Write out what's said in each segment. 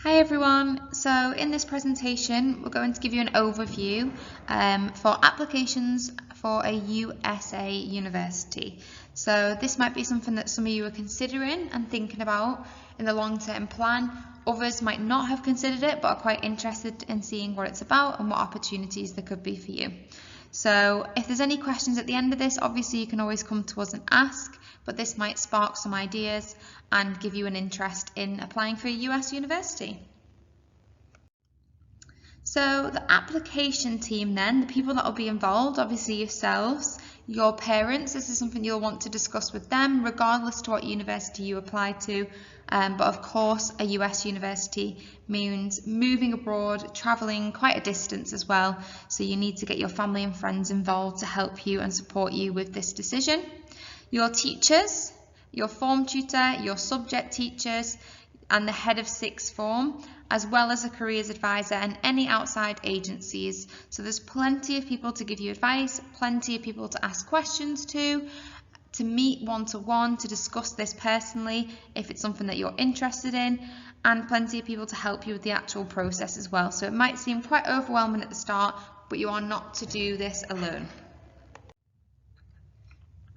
Hi everyone, so in this presentation we're going to give you an overview for applications for a USA university. So this might be something that some of you are considering and thinking about in the long-term plan. Others might not have considered it but are quite interested in seeing what it's about and what opportunities there could be for you. So if there's any questions at the end of this, obviously you can always come to us and ask, but this might spark some ideas and give you an interest in applying for a US university. So the application team then, the people that will be involved, obviously yourselves, your parents, this is something you'll want to discuss with them regardless to what university you apply to. But of course a US university means moving abroad, travelling quite a distance as well. So you need to get your family and friends involved to help you and support you with this decision. Your teachers, your form tutor, your subject teachers, and the head of sixth form, as well as a careers advisor and any outside agencies. So there's plenty of people to give you advice, plenty of people to ask questions to meet one-to-one, to discuss this personally if it's something that you're interested in, and plenty of people to help you with the actual process as well. So it might seem quite overwhelming at the start, but you are not to do this alone.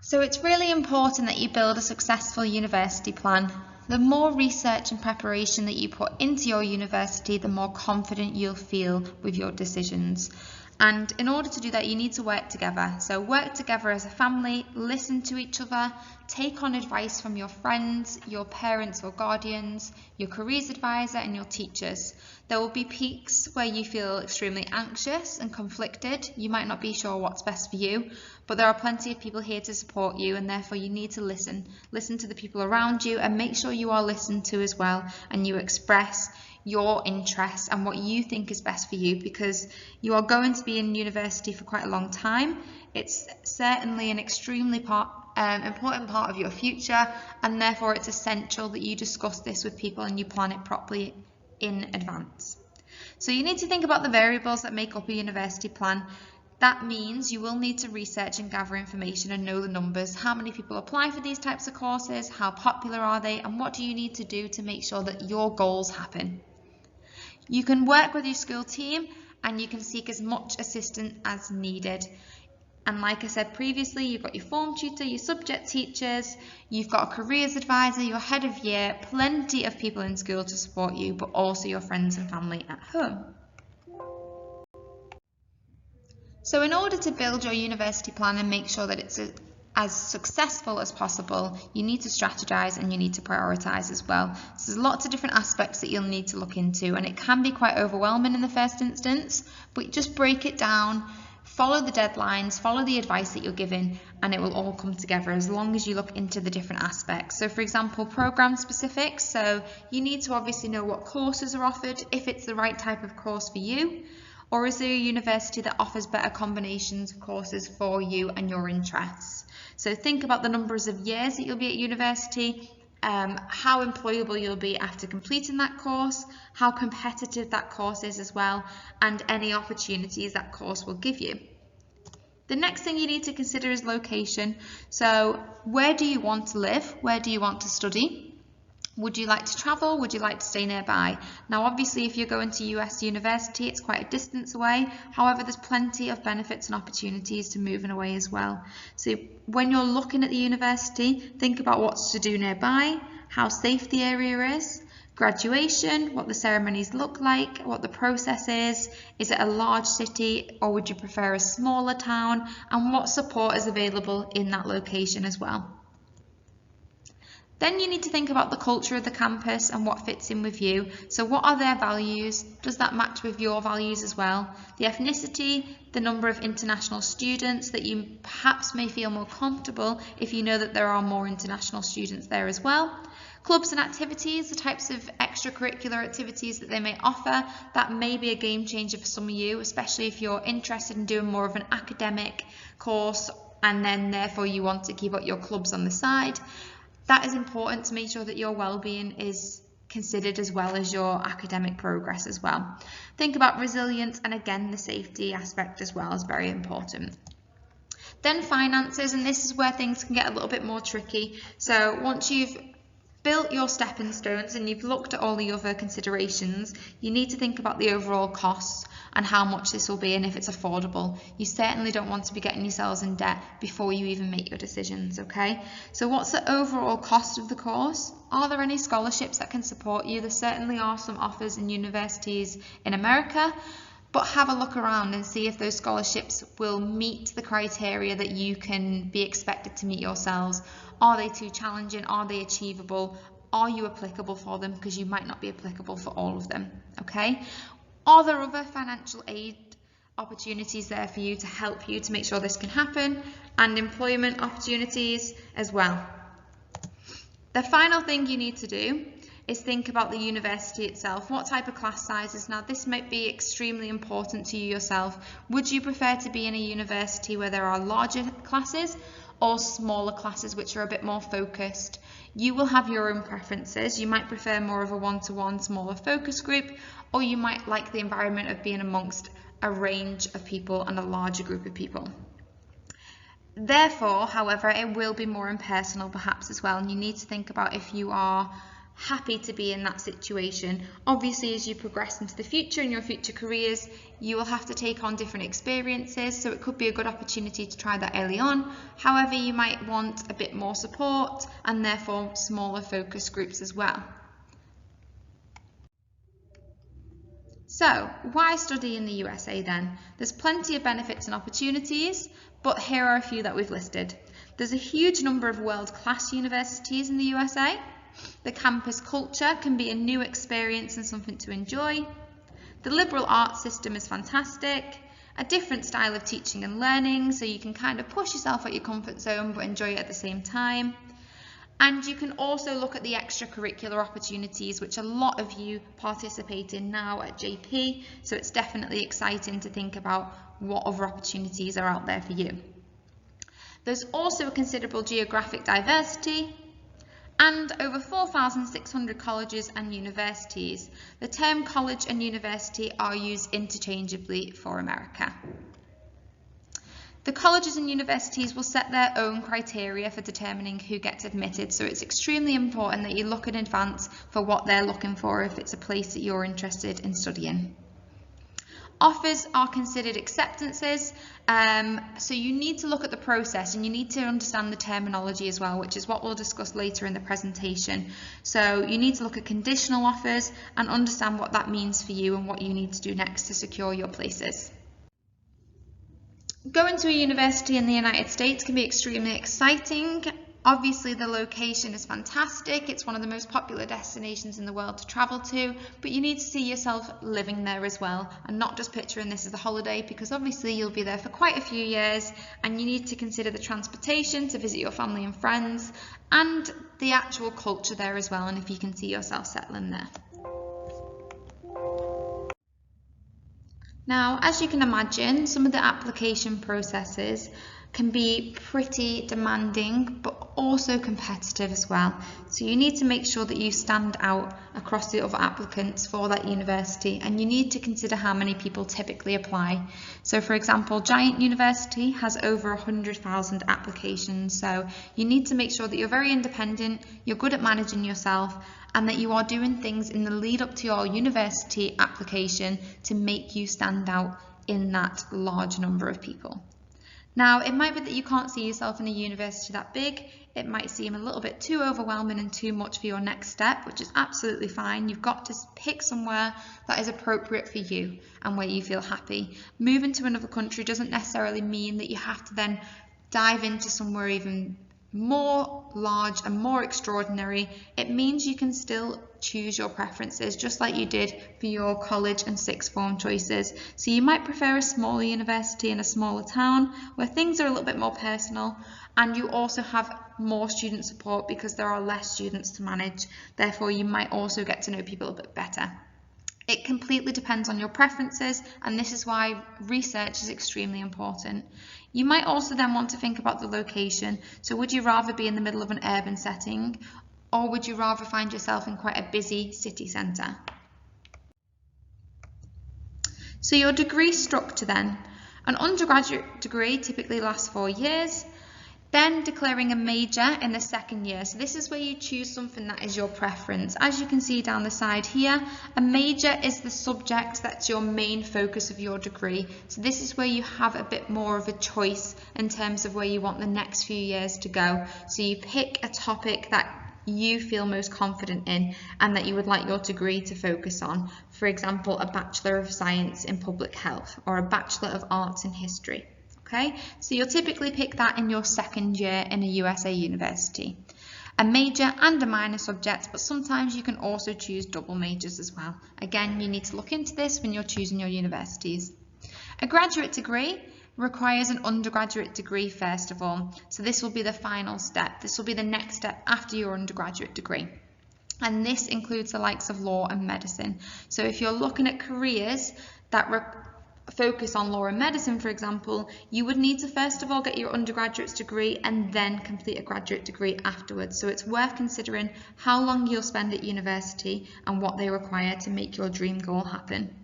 So it's really important that you build a successful university plan. The more research and preparation that you put into your university, the more confident you'll feel with your decisions. And in order to do that, you need to work together. So work together as a family, listen to each other, take on advice from your friends, your parents or guardians, your careers advisor and your teachers. There will be peaks where you feel extremely anxious and conflicted. You might not be sure what's best for you, but there are plenty of people here to support you, and therefore you need to listen. Listen to the people around you and make sure you are listened to as well, and you express your interests and what you think is best for you, because you are going to be in university for quite a long time. It's certainly an extremely important part of your future, and therefore it's essential that you discuss this with people and you plan it properly in advance. So you need to think about the variables that make up a university plan. That means you will need to research and gather information and know the numbers. How many people apply for these types of courses? How popular are they? And what do you need to do to make sure that your goals happen? You can work with your school team and you can seek as much assistance as needed. And like I said previously, you've got your form tutor, your subject teachers, you've got a careers advisor, your head of year, plenty of people in school to support you, but also your friends and family at home. So in order to build your university plan and make sure that it's as successful as possible, you need to strategize and you need to prioritize as well. So there's lots of different aspects that you'll need to look into, and it can be quite overwhelming in the first instance, but just break it down, follow the deadlines, follow the advice that you're given, and it will all come together as long as you look into the different aspects. So for example, program specifics, so you need to obviously know what courses are offered, if it's the right type of course for you, or is there a university that offers better combinations of courses for you and your interests. So think about the numbers of years that you'll be at university, how employable you'll be after completing that course, how competitive that course is as well, and any opportunities that course will give you. The next thing you need to consider is location. So where do you want to live? Where do you want to study? Would you like to travel? Would you like to stay nearby? Now obviously if you're going to US university, it's quite a distance away. However, there's plenty of benefits and opportunities to moving away as well. So when you're looking at the university, think about what's to do nearby, how safe the area is, graduation, what the ceremonies look like, what the process is it a large city or would you prefer a smaller town, and what support is available in that location as well. Then you need to think about the culture of the campus and what fits in with you. So what are their values? Does that match with your values as well? The ethnicity, the number of international students that you perhaps may feel more comfortable if you know that there are more international students there as well. Clubs and activities, the types of extracurricular activities that they may offer, that may be a game changer for some of you, especially if you're interested in doing more of an academic course and then therefore you want to keep up your clubs on the side. That is important to make sure that your well-being is considered as well as your academic progress as well. Think about resilience, and again the safety aspect as well is very important. Then finances, and this is where things can get a little bit more tricky. So once you've built your stepping stones and you've looked at all the other considerations, you need to think about the overall costs and how much this will be and if it's affordable. You certainly don't want to be getting yourselves in debt before you even make your decisions, okay? So what's the overall cost of the course? Are there any scholarships that can support you? There certainly are some offers in universities in America, but have a look around and see if those scholarships will meet the criteria that you can be expected to meet yourselves. Are they too challenging? Are they achievable? Are you applicable for them? Because you might not be applicable for all of them, okay? Are there other financial aid opportunities there for you to help you to make sure this can happen, and employment opportunities as well? The final thing you need to do is think about the university itself. What type of class sizes? Now, this might be extremely important to you yourself. Would you prefer to be in a university where there are larger classes or smaller classes which are a bit more focused? You will have your own preferences. You might prefer more of a one-to-one smaller focus group, or you might like the environment of being amongst a range of people and a larger group of people. Therefore, however, it will be more impersonal perhaps as well, and you need to think about if you are happy to be in that situation. Obviously, as you progress into the future in your future careers, you will have to take on different experiences, so it could be a good opportunity to try that early on. However, you might want a bit more support and therefore smaller focus groups as well. So, why study in the USA then? There's plenty of benefits and opportunities, but here are a few that we've listed. There's a huge number of world-class universities in the USA. The campus culture can be a new experience and something to enjoy. The liberal arts system is fantastic. A different style of teaching and learning, so you can kind of push yourself at your comfort zone but enjoy it at the same time. And you can also look at the extracurricular opportunities, which a lot of you participate in now at JP, so it's definitely exciting to think about what other opportunities are out there for you. There's also a considerable geographic diversity, and over 4,600 colleges and universities. The term college and university are used interchangeably for America. The colleges and universities will set their own criteria for determining who gets admitted, so it's extremely important that you look in advance for what they're looking for if it's a place that you're interested in studying. Offers are considered acceptances, so you need to look at the process and you need to understand the terminology as well, which is what we'll discuss later in the presentation. So you need to look at conditional offers and understand what that means for you and what you need to do next to secure your places. Going to a university in the United States can be extremely exciting. Obviously, the location is fantastic. It's one of the most popular destinations in the world to travel to, but you need to see yourself living there as well and not just picturing this as a holiday, because obviously you'll be there for quite a few years and you need to consider the transportation to visit your family and friends and the actual culture there as well, and if you can see yourself settling there. Now, as you can imagine, some of the application processes can be pretty demanding, but also competitive as well. So you need to make sure that you stand out across the other applicants for that university, and you need to consider how many people typically apply. So for example, Giant University has over 100,000 applications, so you need to make sure that you're very independent, you're good at managing yourself, and that you are doing things in the lead up to your university application to make you stand out in that large number of people. Now, it might be that you can't see yourself in a university that big. It might seem a little bit too overwhelming and too much for your next step, which is absolutely fine. You've got to pick somewhere that is appropriate for you and where you feel happy. Moving to another country doesn't necessarily mean that you have to then dive into somewhere even more large and more extraordinary. It means you can still choose your preferences just like you did for your college and sixth form choices. So you might prefer a smaller university in a smaller town where things are a little bit more personal, and you also have more student support because there are less students to manage. Therefore, you might also get to know people a bit better. It completely depends on your preferences, and this is why research is extremely important. You might also then want to think about the location. So would you rather be in the middle of an urban setting, or would you rather find yourself in quite a busy city centre? So your degree structure then. An undergraduate degree typically lasts 4 years. Then declaring a major in the second year. So this is where you choose something that is your preference. As you can see down the side here, a major is the subject that's your main focus of your degree. So this is where you have a bit more of a choice in terms of where you want the next few years to go. So you pick a topic that you feel most confident in and that you would like your degree to focus on. For example, a Bachelor of Science in Public Health or a Bachelor of Arts in History. Okay, so you'll typically pick that in your second year in a USA university. A major and a minor subject, but sometimes you can also choose double majors as well. Again, you need to look into this when you're choosing your universities. A graduate degree requires an undergraduate degree first of all. So this will be the final step. This will be the next step after your undergraduate degree. And this includes the likes of law and medicine. So if you're looking at careers that focus on law and medicine, for example, you would need to first of all get your undergraduate degree and then complete a graduate degree afterwards. So it's worth considering how long you'll spend at university and what they require to make your dream goal happen.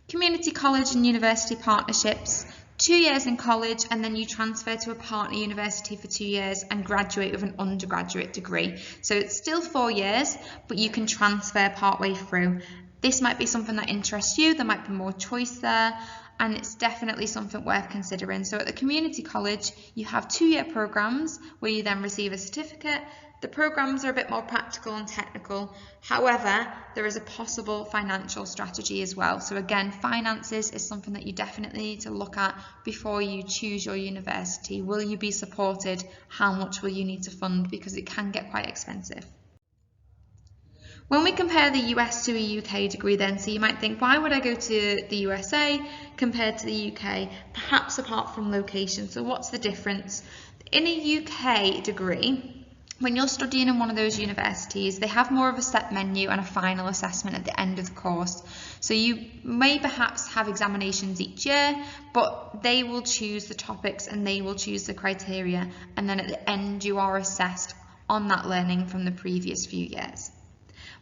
Community college and university partnerships. 2 years in college and then you transfer to a partner university for 2 years and graduate with an undergraduate degree. So it's still 4 years, but you can transfer partway through. This might be something that interests you, there might be more choice there, and it's definitely something worth considering. So at the community college, you have 2-year programs where you then receive a certificate. The programs are a bit more practical and technical. However, there is a possible financial strategy as well. So again, finances is something that you definitely need to look at before you choose your university. Will you be supported? How much will you need to fund? Because it can get quite expensive. When we compare the US to a UK degree then, so you might think, why would I go to the USA compared to the UK? Perhaps apart from location. So what's the difference? In a UK degree, when you're studying in one of those universities, they have more of a set menu and a final assessment at the end of the course. So you may perhaps have examinations each year, but they will choose the topics and they will choose the criteria. And then at the end, you are assessed on that learning from the previous few years.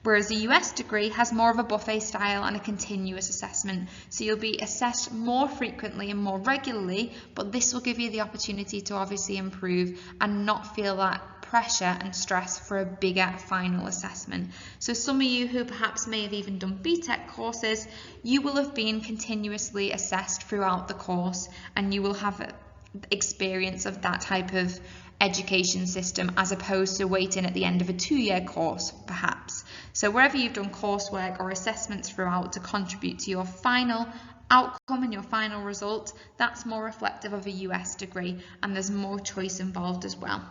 Whereas the US degree has more of a buffet style and a continuous assessment. So you'll be assessed more frequently and more regularly, but this will give you the opportunity to obviously improve and not feel that pressure and stress for a bigger final assessment. So some of you who perhaps may have even done BTEC courses, you will have been continuously assessed throughout the course and you will have experience of that type of education system as opposed to waiting at the end of a 2-year course perhaps. So wherever you've done coursework or assessments throughout to contribute to your final outcome and your final result, that's more reflective of a US degree and there's more choice involved as well.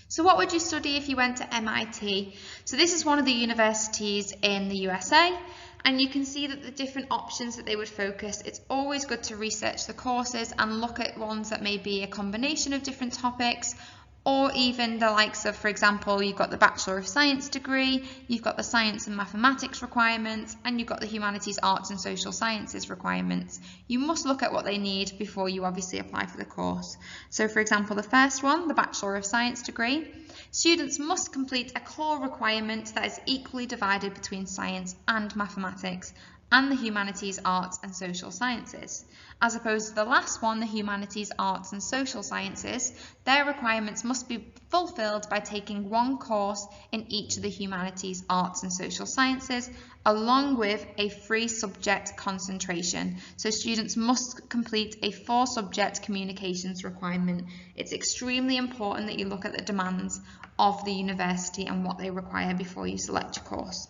So what would you study if you went to MIT? So this is one of the universities in the USA. And you can see that the different options that they would focus, it's always good to research the courses and look at ones that may be a combination of different topics, or even the likes of, for example, you've got the Bachelor of Science degree, you've got the Science and Mathematics requirements, and you've got the Humanities, Arts and Social Sciences requirements. You must look at what they need before you obviously apply for the course. So for example, the first one, the Bachelor of Science degree, students must complete a core requirement that is equally divided between science and mathematics and the humanities, arts and social sciences. As opposed to the last one, the humanities, arts and social sciences, their requirements must be fulfilled by taking one course in each of the humanities, arts and social sciences, along with a 3-subject concentration. So students must complete a 4-subject communications requirement. It's extremely important that you look at the demands of the university and what they require before you select your course.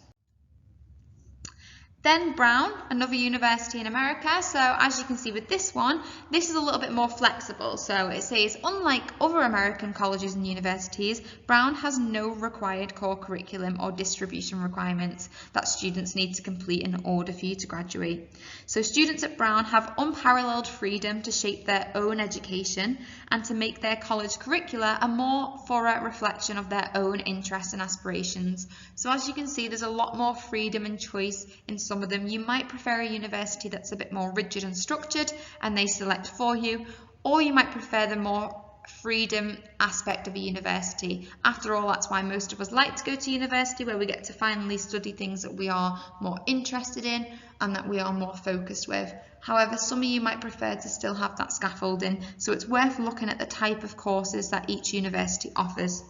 Then Brown, another university in America. So as you can see with this one, this is a little bit more flexible. So it says, unlike other American colleges and universities, Brown has no required core curriculum or distribution requirements that students need to complete in order for you to graduate. So students at Brown have unparalleled freedom to shape their own education and to make their college curricula a more thorough reflection of their own interests and aspirations. So as you can see, there's a lot more freedom and choice in some of them. You might prefer a university that's a bit more rigid and structured and they select for you, or you might prefer the more freedom aspect of a university. After all, that's why most of us like to go to university, where we get to finally study things that we are more interested in and that we are more focused with. However, some of you might prefer to still have that scaffolding, so it's worth looking at the type of courses that each university offers.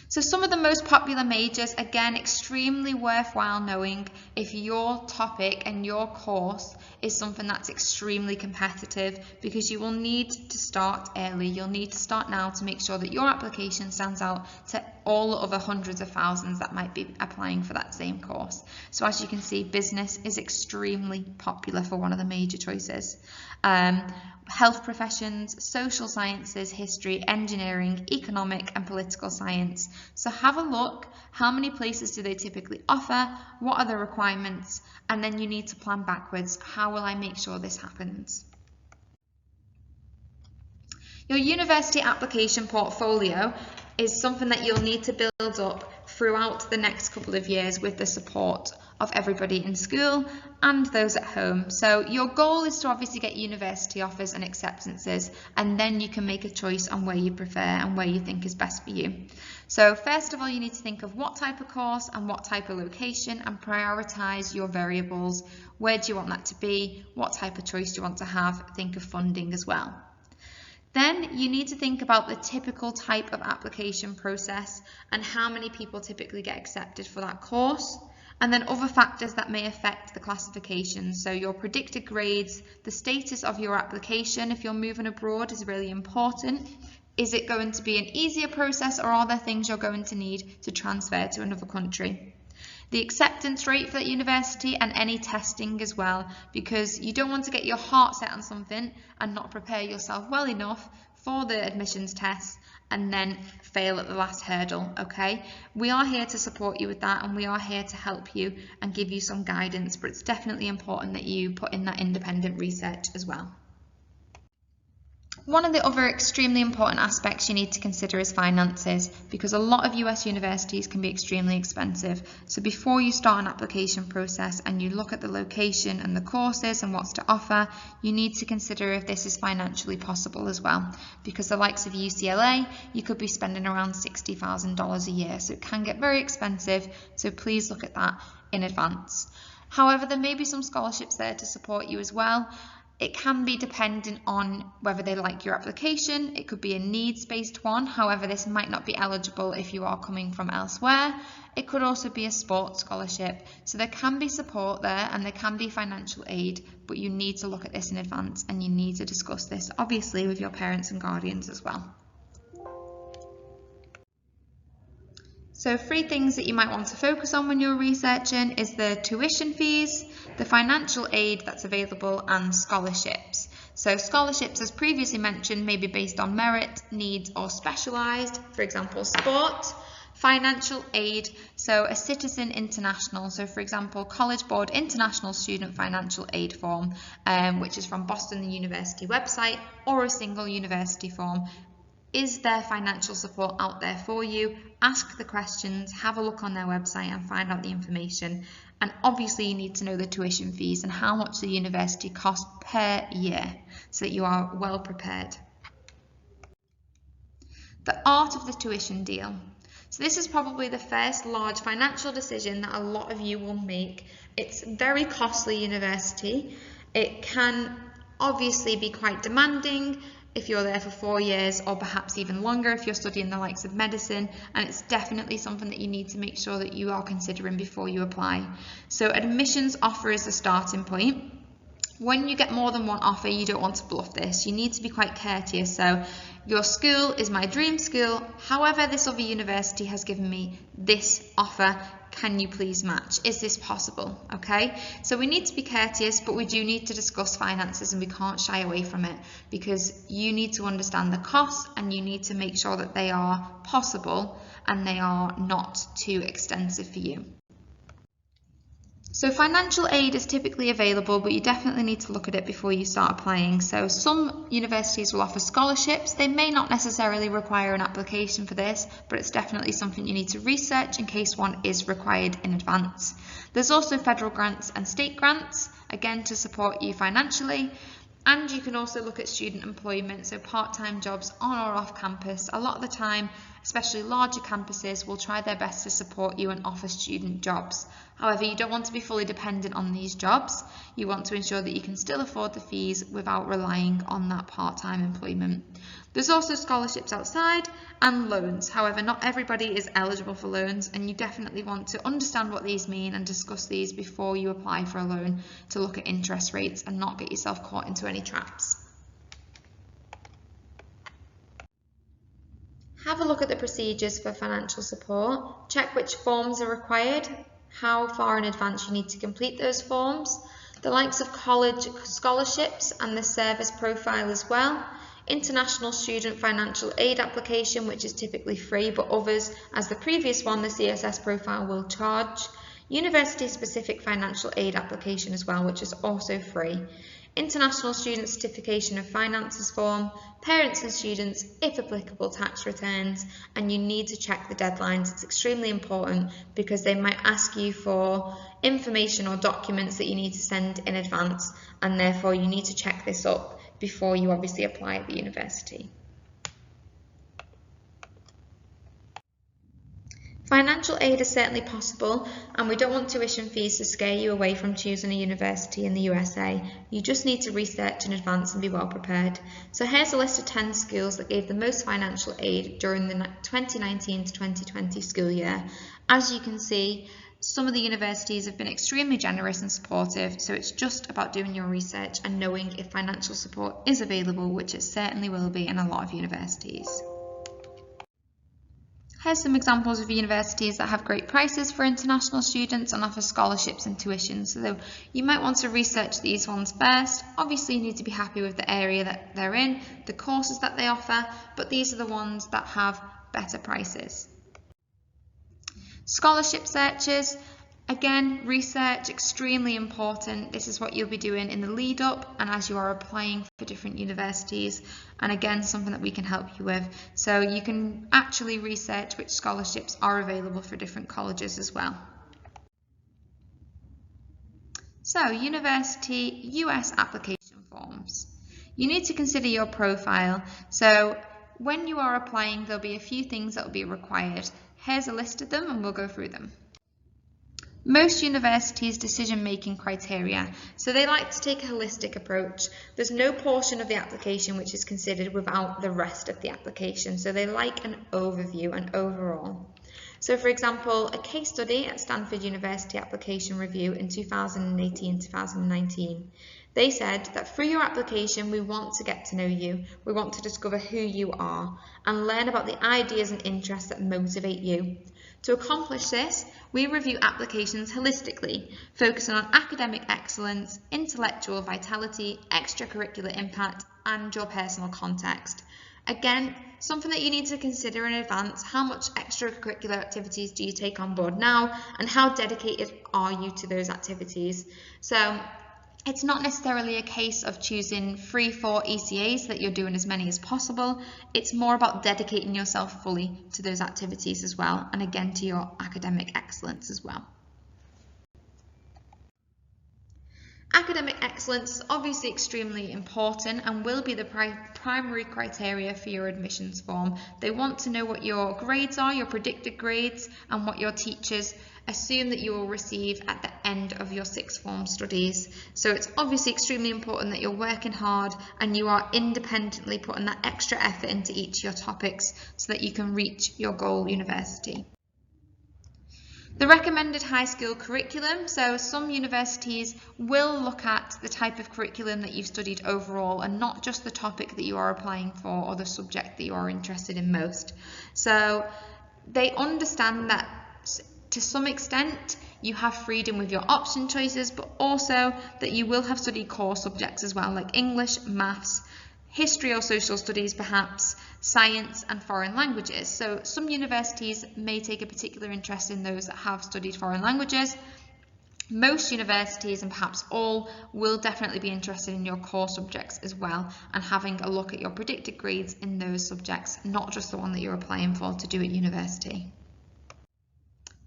So some of the most popular majors, again, extremely worthwhile knowing if your topic and your course is something that's extremely competitive, because you will need to start early. You'll need to start now to make sure that your application stands out to all the other hundreds of thousands that might be applying for that same course. So as you can see, business is extremely popular for one of the major choices. Health professions, social sciences, history, engineering, economic and political science. So have a look, how many places do they typically offer, what are the requirements, and then you need to plan backwards. How will I make sure this happens? Your university application portfolio is something that you'll need to build up throughout the next couple of years with the support of everybody in school and those at home. So your goal is to obviously get university offers and acceptances, and then you can make a choice on where you prefer and where you think is best for you. So first of all, you need to think of what type of course and what type of location, and prioritise your variables. Where do you want that to be? What type of choice do you want to have? Think of funding as well. Then you need to think about the typical type of application process and how many people typically get accepted for that course, and then other factors that may affect the classification. So your predicted grades, the status of your application if you're moving abroad is really important. Is it going to be an easier process, or are there things you're going to need to transfer to another country? The acceptance rate for that university and any testing as well, because you don't want to get your heart set on something and not prepare yourself well enough for the admissions tests and then fail at the last hurdle, okay? We are here to support you with that, and we are here to help you and give you some guidance, but it's definitely important that you put in that independent research as well. One of the other extremely important aspects you need to consider is finances, because a lot of US universities can be extremely expensive. So before you start an application process and you look at the location and the courses and what's to offer, you need to consider if this is financially possible as well, because the likes of UCLA, you could be spending around $60,000 a year, so it can get very expensive, so please look at that in advance. However, there may be some scholarships there to support you as well. It can be dependent on whether they like your application. It could be a needs-based one. However, this might not be eligible if you are coming from elsewhere. It could also be a sports scholarship. So there can be support there and there can be financial aid, but you need to look at this in advance and you need to discuss this obviously with your parents and guardians as well. So 3 things that you might want to focus on when you're researching is the tuition fees, the financial aid that's available, and scholarships. So scholarships, as previously mentioned, may be based on merit, needs, or specialised, for example, sport. Financial aid, so a Citizen International, so for example, College Board International Student Financial Aid Form, which is from Boston University website, or a single university form. Is there financial support out there for you? Ask the questions, have a look on their website and find out the information. And obviously you need to know the tuition fees and how much the university costs per year so that you are well prepared. The art of the tuition deal. So this is probably the first large financial decision that a lot of you will make. It's a very costly university. It can obviously be quite demanding if you're there for 4 years, or perhaps even longer if you're studying the likes of medicine, and it's definitely something that you need to make sure that you are considering before you apply. So admissions offer is the starting point. When you get more than one offer, you don't want to bluff this. You need to be quite courteous. So your school is my dream school, however this other university has given me this offer. Can you please match? Is this possible? Okay, so we need to be courteous, but we do need to discuss finances and we can't shy away from it, because you need to understand the costs and you need to make sure that they are possible and they are not too extensive for you. So financial aid is typically available, but you definitely need to look at it before you start applying. So some universities will offer scholarships. They may not necessarily require an application for this, but it's definitely something you need to research in case one is required in advance. There's also federal grants and state grants, again to support you financially. And you can also look at student employment, so part-time jobs on or off campus. A lot of the time, especially larger campuses, will try their best to support you and offer student jobs. However, you don't want to be fully dependent on these jobs. You want to ensure that you can still afford the fees without relying on that part-time employment. There's also scholarships outside and loans. However, not everybody is eligible for loans, and you definitely want to understand what these mean and discuss these before you apply for a loan to look at interest rates and not get yourself caught into any traps. Have a look at the procedures for financial support. Check which forms are required, how far in advance you need to complete those forms, the likes of college scholarships and the service profile as well. International student financial aid application, which is typically free, but others, as the previous one, the CSS profile, will charge. University specific financial aid application as well, which is also free. International student certification of finances form, parents and students, if applicable, tax returns, and you need to check the deadlines. It's extremely important because they might ask you for information or documents that you need to send in advance, and therefore you need to check this up before you obviously apply at the university. Financial aid is certainly possible, and we don't want tuition fees to scare you away from choosing a university in the USA. You just need to research in advance and be well prepared. So here's a list of 10 schools that gave the most financial aid during the 2019 to 2020 school year. As you can see, some of the universities have been extremely generous and supportive, so it's just about doing your research and knowing if financial support is available, which it certainly will be in a lot of universities. Here's some examples of universities that have great prices for international students and offer scholarships and tuition, so you might want to research these ones first. Obviously you need to be happy with the area that they're in, the courses that they offer, but these are the ones that have better prices. Scholarship searches, again, research, extremely important. This is what you'll be doing in the lead up and as you are applying for different universities, and again, something that we can help you with. So you can actually research which scholarships are available for different colleges as well. So, university US application forms. You need to consider your profile. So when you are applying, there'll be a few things that will be required. Here's a list of them and we'll go through them. Most universities' decision-making criteria. So they like to take a holistic approach. There's no portion of the application which is considered without the rest of the application. So they like an overview, an overall. So for example, a case study at Stanford University application review in 2018-2019. They said that through your application, we want to get to know you, we want to discover who you are, and learn about the ideas and interests that motivate you. To accomplish this, we review applications holistically, focusing on academic excellence, intellectual vitality, extracurricular impact, and your personal context. Again, something that you need to consider in advance: how much extracurricular activities do you take on board now, and how dedicated are you to those activities? So it's not necessarily a case of choosing 3-4 ECAs so that you're doing as many as possible. It's more about dedicating yourself fully to those activities as well, and again to your academic excellence as well. Academic excellence is obviously extremely important and will be the primary criteria for your admissions form. They want to know what your grades are, your predicted grades, and what your teachers assume that you will receive at the end of your sixth form studies. So it's obviously extremely important that you're working hard and you are independently putting that extra effort into each of your topics so that you can reach your goal university. The recommended high school curriculum. So some universities will look at the type of curriculum that you've studied overall and not just the topic that you are applying for or the subject that you are interested in most. So they understand that to some extent you have freedom with your option choices, but also that you will have studied core subjects as well, like English, maths, history or social studies perhaps, science and foreign languages. So some universities may take a particular interest in those that have studied foreign languages. Most universities, and perhaps all, will definitely be interested in your core subjects as well and having a look at your predicted grades in those subjects, not just the one that you're applying for to do at university.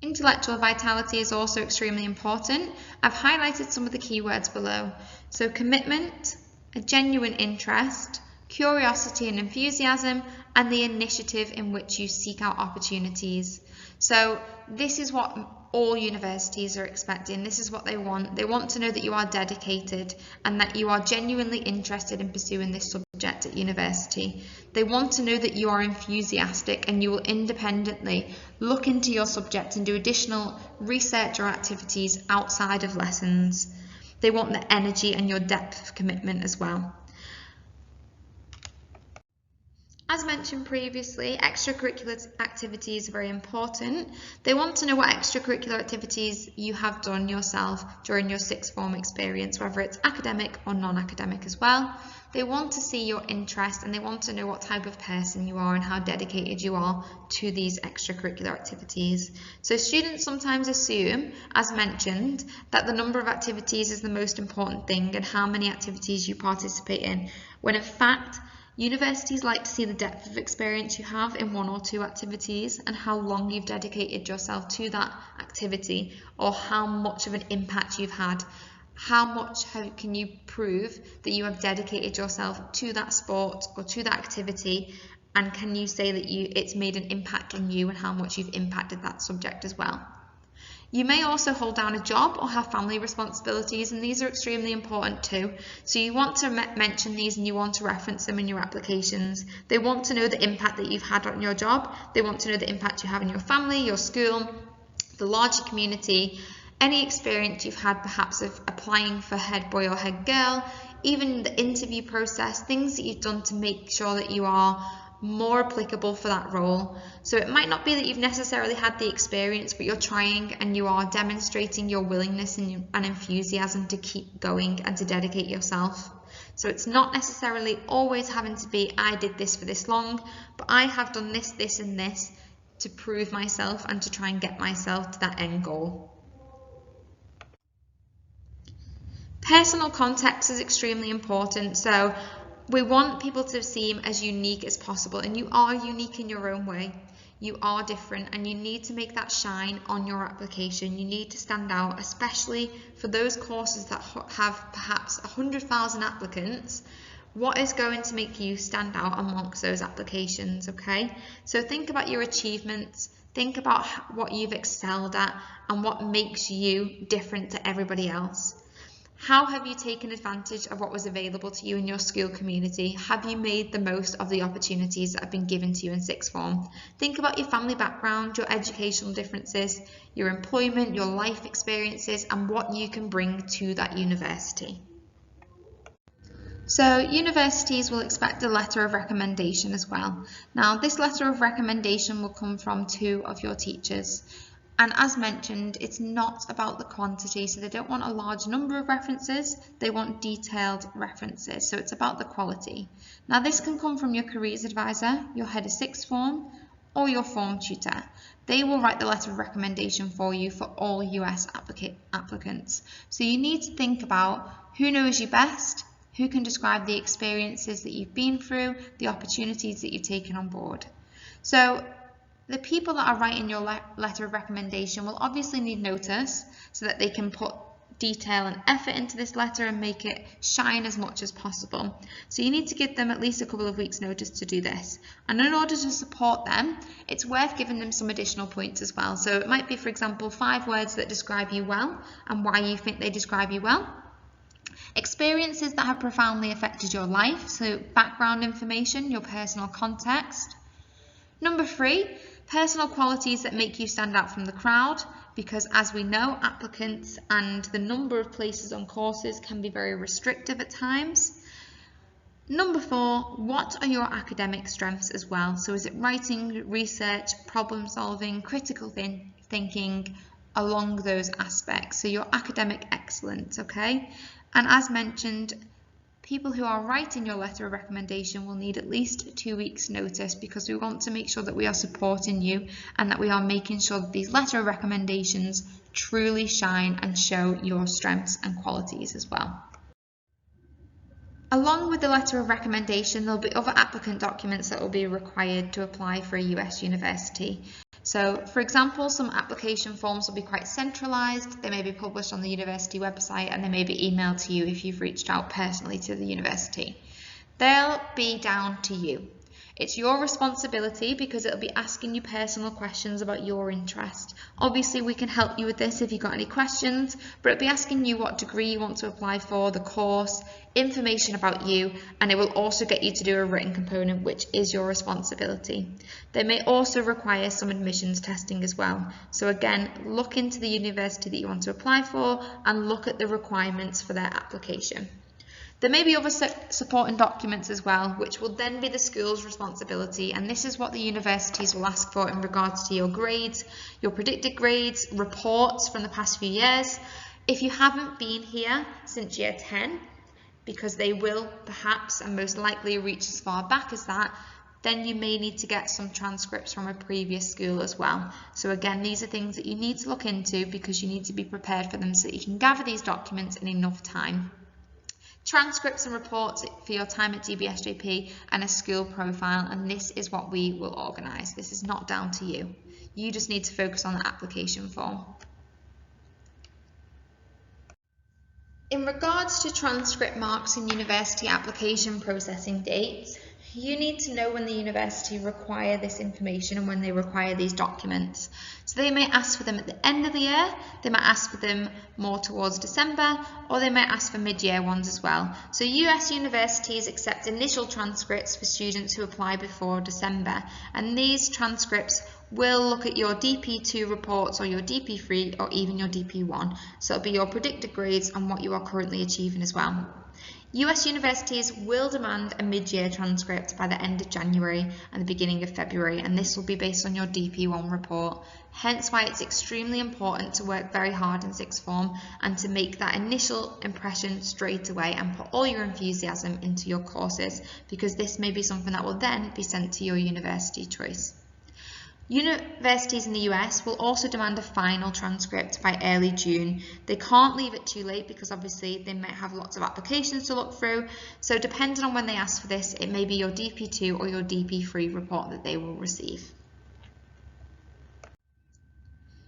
Intellectual vitality is also extremely important. I've highlighted some of the keywords below. So commitment, a genuine interest, curiosity and enthusiasm, and the initiative in which you seek out opportunities. So this is what all universities are expecting. This is what they want. They want to know that you are dedicated and that you are genuinely interested in pursuing this subject at university. They want to know that you are enthusiastic and you will independently look into your subject and do additional research or activities outside of lessons. They want the energy and your depth of commitment as well. As mentioned previously, extracurricular activities are very important. They want to know what extracurricular activities you have done yourself during your sixth form experience, whether it's academic or non-academic as well. They want to see your interest and they want to know what type of person you are and how dedicated you are to these extracurricular activities. So students sometimes assume, as mentioned, that the number of activities is the most important thing and how many activities you participate in, when in fact, universities like to see the depth of experience you have in one or two activities and how long you've dedicated yourself to that activity, or how much of an impact you've had. How much can you prove that you have dedicated yourself to that sport or to that activity, and can you say that it's made an impact on you and how much you've impacted that subject as well. You may also hold down a job or have family responsibilities, and these are extremely important too. So you want to mention these and you want to reference them in your applications. They want to know the impact that you've had on your job. They want to know the impact you have in your family, your school, the larger community, any experience you've had perhaps of applying for head boy or head girl, even the interview process, things that you've done to make sure that you are more applicable for that role. So it might not be that you've necessarily had the experience, but you're trying and you are demonstrating your willingness and enthusiasm to keep going and to dedicate yourself. So it's not necessarily always having to be, I did this for this long, but I have done this, this and this to prove myself and to try and get myself to that end goal. Personal context is extremely important. So we want people to seem as unique as possible, and you are unique in your own way. You are different and you need to make that shine on your application. You need to stand out, especially for those courses that have perhaps 100,000 applicants. What is going to make you stand out amongst those applications, okay? So think about your achievements, think about what you've excelled at and what makes you different to everybody else. How have you taken advantage of what was available to you in your school community? Have you made the most of the opportunities that have been given to you in sixth form? Think about your family background, your educational differences, your employment, your life experiences, and what you can bring to that university. So universities will expect a letter of recommendation as well. Now, this letter of recommendation will come from 2 of your teachers. And as mentioned, it's not about the quantity, so they don't want a large number of references, they want detailed references, so it's about the quality. Now this can come from your careers advisor, your head of sixth form, or your form tutor. They will write the letter of recommendation for you for all US applicants. So you need to think about who knows you best, who can describe the experiences that you've been through, the opportunities that you've taken on board. So the people that are writing your letter of recommendation will obviously need notice so that they can put detail and effort into this letter and make it shine as much as possible. So you need to give them at least a couple of weeks notice to do this. And in order to support them, it's worth giving them some additional points as well. So it might be, for example, 5 words that describe you well and why you think they describe you well. Experiences that have profoundly affected your life, so background information, your personal context. Number 3, personal qualities that make you stand out from the crowd, because as we know, applicants and the number of places on courses can be very restrictive at times. Number 4, what are your academic strengths as well? So is it writing, research, problem solving, critical thinking, along those aspects? So your academic excellence, okay? And as mentioned, people who are writing your letter of recommendation will need at least 2 weeks notice, because we want to make sure that we are supporting you and that we are making sure that these letter of recommendations truly shine and show your strengths and qualities as well. Along with the letter of recommendation, there'll be other applicant documents that will be required to apply for a US university. So, for example, some application forms will be quite centralised, they may be published on the university website, and they may be emailed to you if you've reached out personally to the university. They'll be down to you. It's your responsibility because it'll be asking you personal questions about your interest. Obviously, we can help you with this if you've got any questions, but it'll be asking you what degree you want to apply for, the course, information about you, and it will also get you to do a written component, which is your responsibility. They may also require some admissions testing as well. So again, look into the university that you want to apply for and look at the requirements for their application. There may be other supporting documents as well, which will then be the school's responsibility, and this is what the universities will ask for in regards to your grades, your predicted grades, reports from the past few years. If you haven't been here since year 10, because they will perhaps and most likely reach as far back as that, then you may need to get some transcripts from a previous school as well. So again, these are things that you need to look into because you need to be prepared for them so that you can gather these documents in enough time. Transcripts and reports for your time at GBSJP and a school profile, and this is what we will organise. This is not down to you. You just need to focus on the application form. In regards to transcript marks and university application processing dates, you need to know when the university require this information and when they require these documents. So they may ask for them at the end of the year, they might ask for them more towards December, or they might ask for mid-year ones as well. So US universities accept initial transcripts for students who apply before December, and these transcripts will look at your DP2 reports or your DP3 or even your DP1. So it'll be your predicted grades and what you are currently achieving as well. US universities will demand a mid-year transcript by the end of January and the beginning of February, and this will be based on your DP1 report. Hence why it's extremely important to work very hard in sixth form and to make that initial impression straight away and put all your enthusiasm into your courses, because this may be something that will then be sent to your university choice. Universities in the US will also demand a final transcript by early June. They can't leave it too late because obviously they might have lots of applications to look through. So depending on when they ask for this, it may be your DP2 or your DP3 report that they will receive.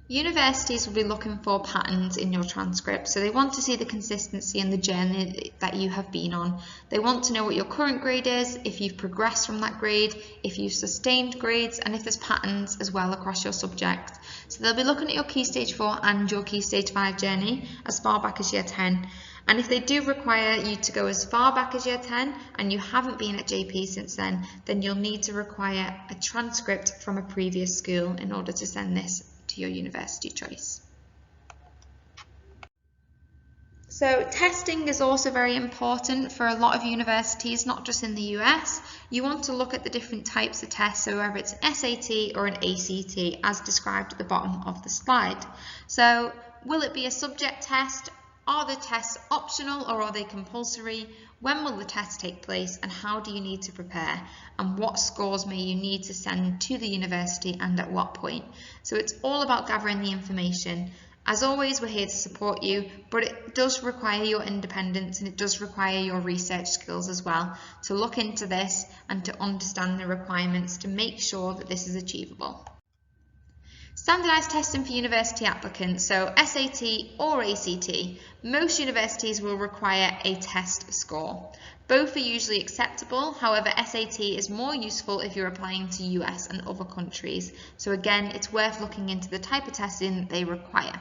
Universities will be looking for patterns in your transcript, so they want to see the consistency and the journey that you have been on. They want to know what your current grade is, if you've progressed from that grade, if you've sustained grades, and if there's patterns as well across your subject. So they'll be looking at your Key Stage 4 and your Key Stage 5 journey as far back as year 10. And if they do require you to go as far back as year 10 and you haven't been at JP since then you'll need to require a transcript from a previous school in order to send this to your university choice. So testing is also very important for a lot of universities, not just in the US. You want to look at the different types of tests, so whether it's an SAT or an ACT as described at the bottom of the slide. So will it be a subject test? Are the tests optional or are they compulsory? When will the test take place and how do you need to prepare? And what scores may you need to send to the university and at what point? So it's all about gathering the information. As always, we're here to support you, but it does require your independence and it does require your research skills as well to look into this and to understand the requirements to make sure that this is achievable. Standardised testing for university applicants, so SAT or ACT. Most universities will require a test score. Both are usually acceptable, however SAT is more useful if you're applying to US and other countries. So again, it's worth looking into the type of testing that they require.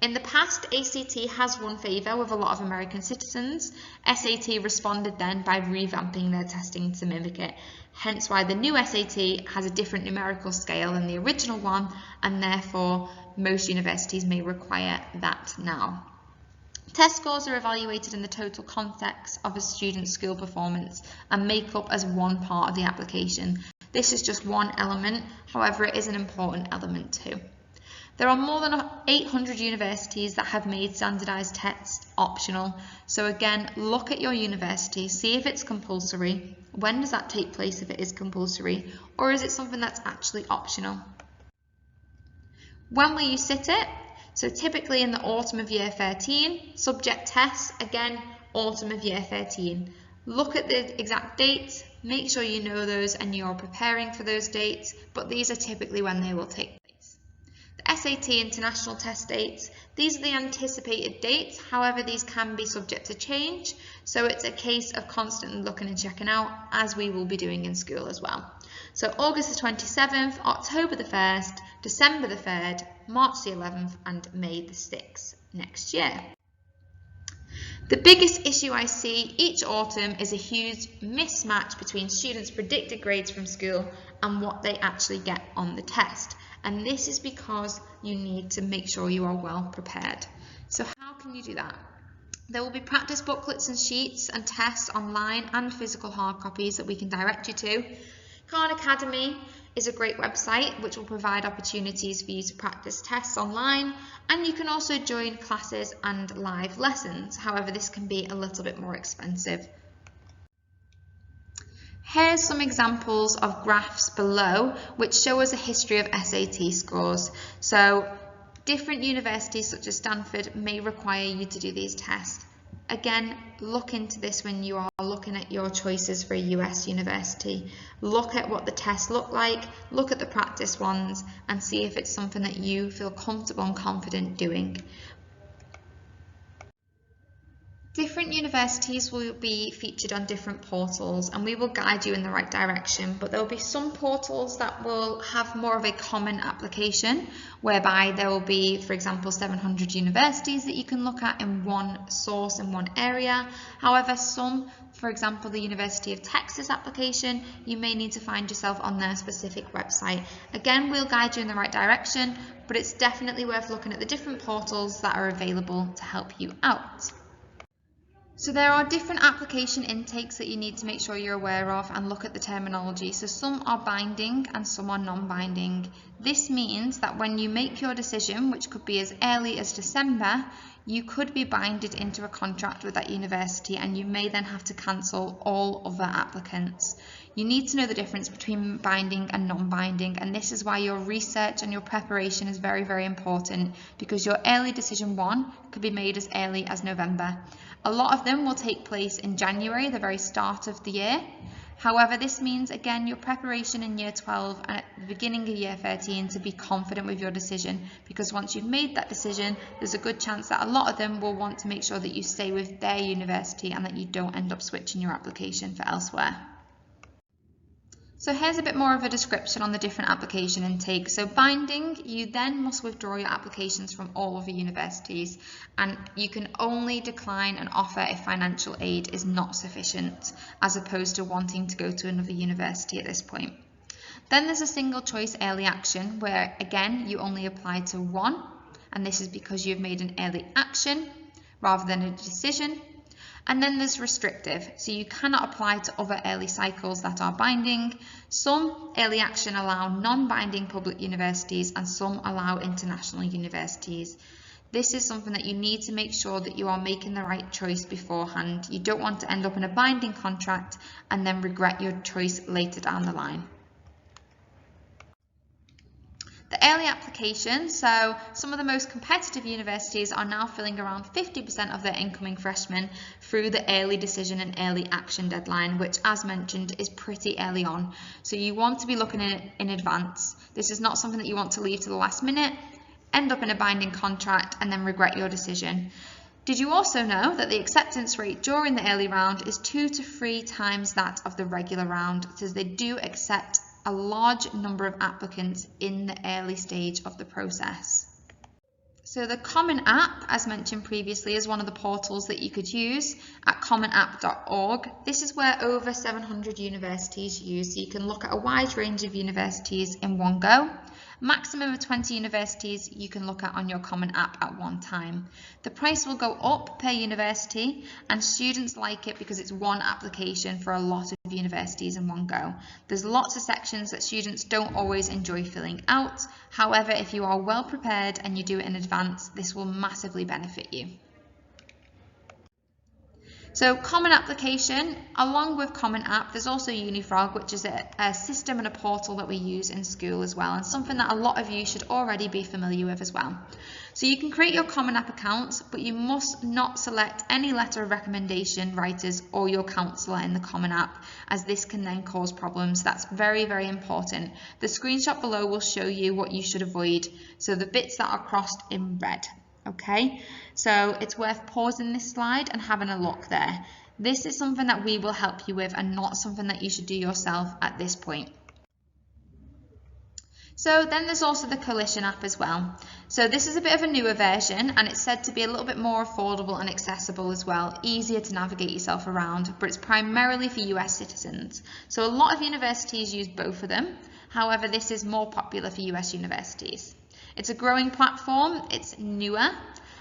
In the past, ACT has won favour with a lot of American citizens. SAT responded then by revamping their testing to mimic it. Hence why the new SAT has a different numerical scale than the original one, and therefore most universities may require that now. Test scores are evaluated in the total context of a student's school performance and make up as one part of the application. This is just one element, however it is an important element too. There are more than 800 universities that have made standardised tests optional. So again, look at your university, see if it's compulsory. When does that take place if it is compulsory? Or is it something that's actually optional? When will you sit it? So typically in the autumn of year 13, subject tests, again, autumn of year 13. Look at the exact dates, make sure you know those and you're preparing for those dates, but these are typically when they will take SAT international test dates. These are the anticipated dates, however these can be subject to change, so it's a case of constantly looking and checking out, as we will be doing in school as well. So August the 27th, October the 1st, December the 3rd, March the 11th and May the 6th next year. The biggest issue I see each autumn is a huge mismatch between students' predicted grades from school and what they actually get on the test. And this is because you need to make sure you are well prepared. So how can you do that? There will be practice booklets and sheets and tests online and physical hard copies that we can direct you to. Khan Academy is a great website which will provide opportunities for you to practice tests online, and you can also join classes and live lessons. However, this can be a little bit more expensive. Here's some examples of graphs below which show us a history of SAT scores. So different universities such as Stanford may require you to do these tests. Again, look into this when you are looking at your choices for a US university. Look at what the tests look like, look at the practice ones, and see if it's something that you feel comfortable and confident doing. Different universities will be featured on different portals, and we will guide you in the right direction, but there will be some portals that will have more of a common application, whereby there will be, for example, 700 universities that you can look at in one source in one area. However, some, for example, the University of Texas application, you may need to find yourself on their specific website. Again, we'll guide you in the right direction, but it's definitely worth looking at the different portals that are available to help you out. So there are different application intakes that you need to make sure you're aware of and look at the terminology. So some are binding and some are non-binding. This means that when you make your decision, which could be as early as December, you could be binded into a contract with that university, and you may then have to cancel all other applicants. You need to know the difference between binding and non-binding, and this is why your research and your preparation is very, very important, because your early decision one could be made as early as November. A lot of them will take place in January, the very start of the year. However, this means, again, your preparation in year 12 and at the beginning of year 13 to be confident with your decision, because once you've made that decision, there's a good chance that a lot of them will want to make sure that you stay with their university and that you don't end up switching your application for elsewhere. So here's a bit more of a description on the different application intakes. So binding, you then must withdraw your applications from all of the universities, and you can only decline an offer if financial aid is not sufficient, as opposed to wanting to go to another university at this point. Then there's a single choice early action, where again you only apply to one, and this is because you've made an early action rather than a decision. And then there's restrictive, so you cannot apply to other early cycles that are binding. Some early action allow non-binding public universities and some allow international universities. This is something that you need to make sure that you are making the right choice beforehand. You don't want to end up in a binding contract and then regret your choice later down the line. The early application, so some of the most competitive universities are now filling around 50% of their incoming freshmen through the early decision and early action deadline, which, as mentioned, is pretty early on. So you want to be looking at it in advance. This is not something that you want to leave to the last minute, end up in a binding contract and then regret your decision. Did you also know that the acceptance rate during the early round is 2 to 3 times that of the regular round, so they do accept a large number of applicants in the early stage of the process. So the Common App, as mentioned previously, is one of the portals that you could use at commonapp.org. This is where over 700 universities use, so you can look at a wide range of universities in one go. Maximum of 20 universities you can look at on your Common App at one time. The price will go up per university, and students like it because it's one application for a lot of universities in one go. There's lots of sections that students don't always enjoy filling out. However, if you are well prepared and you do it in advance, this will massively benefit you. So Common Application, along with Common App, there's also Unifrog, which is a system and a portal that we use in school as well, and something that a lot of you should already be familiar with as well. So you can create your Common App account, but you must not select any letter of recommendation writers or your counsellor in the Common App, as this can then cause problems. That's very, very important. The screenshot below will show you what you should avoid, so the bits that are crossed in red. Okay, so it's worth pausing this slide and having a look there. This is something that we will help you with and not something that you should do yourself at this point. So then there's also the Coalition app as well. So this is a bit of a newer version, and it's said to be a little bit more affordable and accessible as well, easier to navigate yourself around, but it's primarily for US citizens. So a lot of universities use both of them. However, this is more popular for US universities. It's a growing platform, it's newer,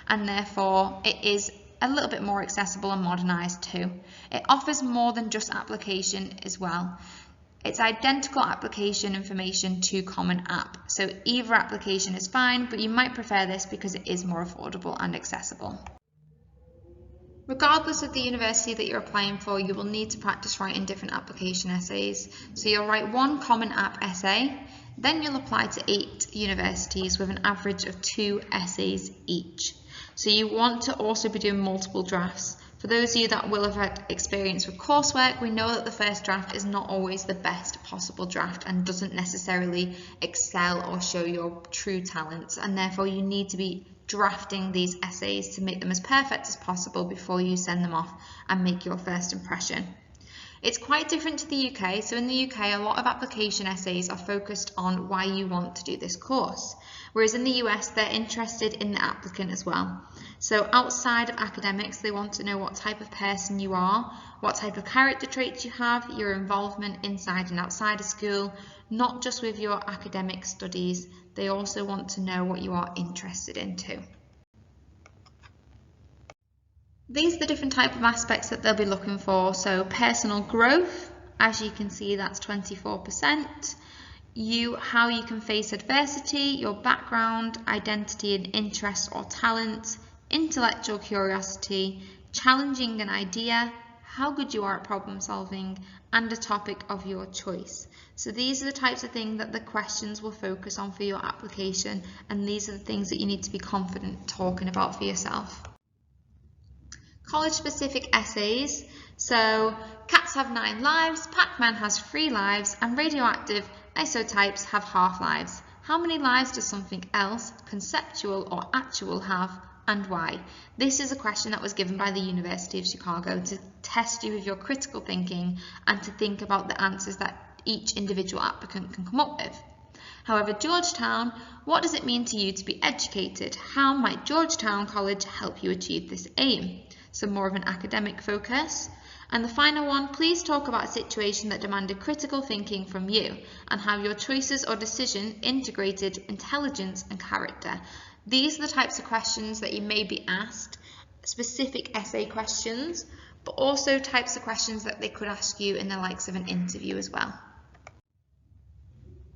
and therefore it is a little bit more accessible and modernised too. It offers more than just application as well. It's identical application information to Common App, so either application is fine, but you might prefer this because it is more affordable and accessible. Regardless of the university that you're applying for, you will need to practice writing different application essays. So you'll write one Common App essay, then you'll apply to 8 universities with an average of 2 essays each. So you want to also be doing multiple drafts. For those of you that will have had experience with coursework, we know that the first draft is not always the best possible draft and doesn't necessarily excel or show your true talents, and therefore you need to be drafting these essays to make them as perfect as possible before you send them off and make your first impression. It's quite different to the UK. So in the UK, a lot of application essays are focused on why you want to do this course, whereas in the US, they're interested in the applicant as well. So outside of academics, they want to know what type of person you are, what type of character traits you have, your involvement inside and outside of school, not just with your academic studies. They also want to know what you are interested in too. These are the different type of aspects that they'll be looking for. So personal growth, as you can see, that's 24%. How you can face adversity, your background, identity and interest or talent, intellectual curiosity, challenging an idea, how good you are at problem solving, and a topic of your choice. So these are the types of things that the questions will focus on for your application, and these are the things that you need to be confident talking about for yourself. College-specific essays. So cats have 9 lives, Pac-Man has 3 lives, and radioactive isotypes have half-lives. How many lives does something else, conceptual or actual, have, and why? This is a question that was given by the University of Chicago to test you with your critical thinking and to think about the answers that each individual applicant can come up with. However, Georgetown, what does it mean to you to be educated? How might Georgetown College help you achieve this aim? So more of an academic focus. And the final one, please talk about a situation that demanded critical thinking from you and how your choices or decision integrated intelligence and character. These are the types of questions that you may be asked, specific essay questions, but also types of questions that they could ask you in the likes of an interview as well.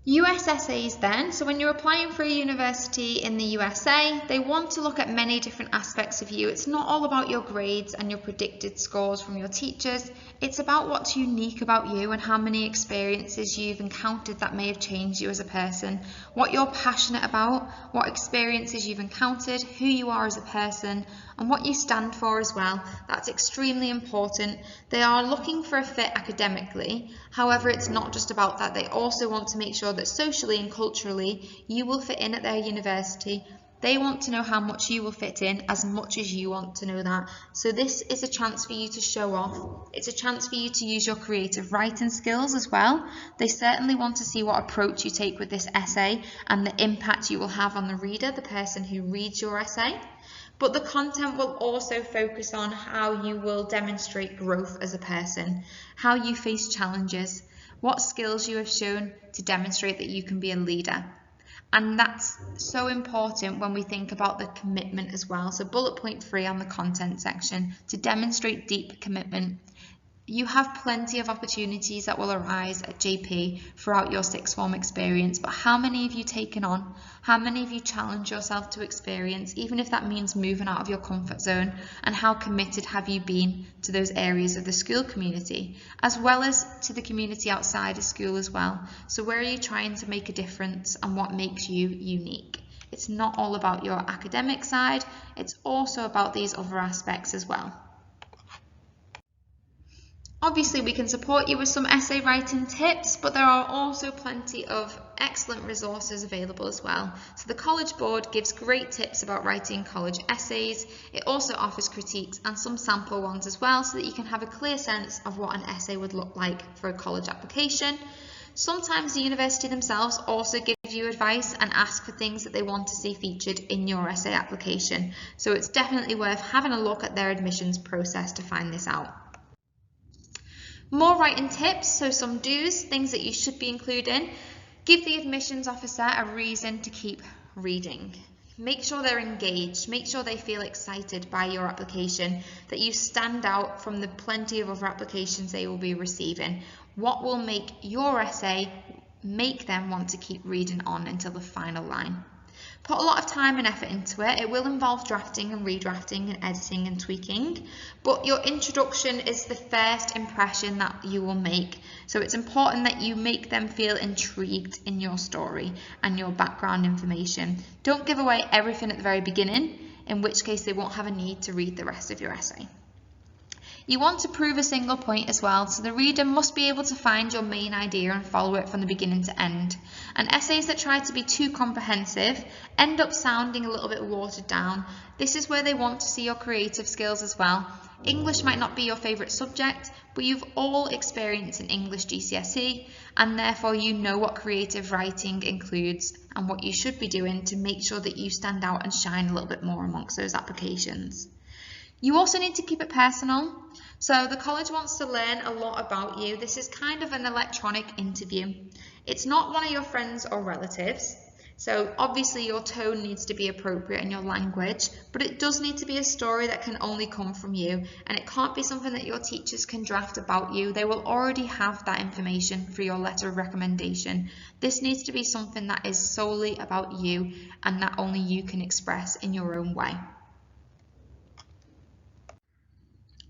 US essays then, so when you're applying for a university in the USA, they want to look at many different aspects of you. It's not all about your grades and your predicted scores from your teachers. It's about what's unique about you and how many experiences you've encountered that may have changed you as a person, what you're passionate about, what experiences you've encountered, who you are as a person, and what you stand for as well. That's extremely important. They are looking for a fit academically. However, it's not just about that. They also want to make sure that socially and culturally you will fit in at their university. They want to know how much you will fit in as much as you want to know that. So this is a chance for you to show off. It's a chance for you to use your creative writing skills as well. They certainly want to see what approach you take with this essay and the impact you will have on the reader, the person who reads your essay. But the content will also focus on how you will demonstrate growth as a person, how you face challenges, what skills you have shown to demonstrate that you can be a leader. And that's so important when we think about the commitment as well. So bullet point 3 on the content section, to demonstrate deep commitment. You have plenty of opportunities that will arise at JP throughout your sixth form experience, but how many have you taken on? How many have you challenged yourself to experience, even if that means moving out of your comfort zone? And how committed have you been to those areas of the school community, as well as to the community outside of school as well? So where are you trying to make a difference, and what makes you unique? It's not all about your academic side, it's also about these other aspects as well. Obviously, we can support you with some essay writing tips, but there are also plenty of excellent resources available as well. So the College Board gives great tips about writing college essays. It also offers critiques and some sample ones as well, so that you can have a clear sense of what an essay would look like for a college application. Sometimes the university themselves also give you advice and ask for things that they want to see featured in your essay application. So it's definitely worth having a look at their admissions process to find this out. More writing tips, so some do's, things that you should be including. Give the admissions officer a reason to keep reading. Make sure they're engaged, make sure they feel excited by your application, that you stand out from the plenty of other applications they will be receiving. What will make your essay make them want to keep reading on until the final line? Put a lot of time and effort into it. It will involve drafting and redrafting and editing and tweaking, but your introduction is the first impression that you will make. So it's important that you make them feel intrigued in your story and your background information. Don't give away everything at the very beginning, in which case they won't have a need to read the rest of your essay. You want to prove a single point as well, so the reader must be able to find your main idea and follow it from the beginning to end. And essays that try to be too comprehensive end up sounding a little bit watered down. This is where they want to see your creative skills as well. English might not be your favourite subject, but you've all experienced an English GCSE, and therefore you know what creative writing includes and what you should be doing to make sure that you stand out and shine a little bit more amongst those applications. You also need to keep it personal. So the college wants to learn a lot about you. This is kind of an electronic interview. It's not one of your friends or relatives. So obviously your tone needs to be appropriate in your language, but it does need to be a story that can only come from you, and it can't be something that your teachers can draft about you. They will already have that information for your letter of recommendation. This needs to be something that is solely about you and that only you can express in your own way.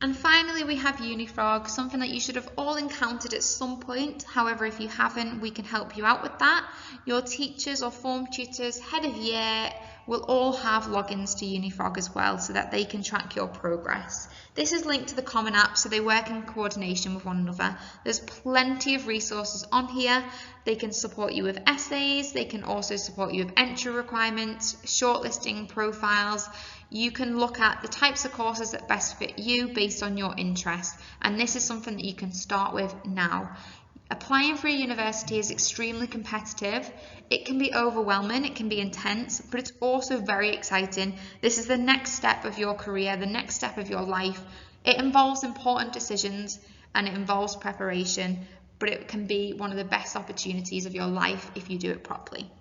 And finally, we have Unifrog, something that you should have all encountered at some point. However, if you haven't, we can help you out with that. Your teachers or form tutors, head of year, will all have logins to Unifrog as well, so that they can track your progress. This is linked to the Common App, so they work in coordination with one another. There's plenty of resources on here. They can support you with essays. They can also support you with entry requirements, shortlisting, profiles. You can look at the types of courses that best fit you based on your interest, and this is something that you can start with now. Applying for a university is extremely competitive. It can be overwhelming, it can be intense, but it's also very exciting. This is the next step of your career, the next step of your life. It involves important decisions and it involves preparation, but it can be one of the best opportunities of your life if you do it properly.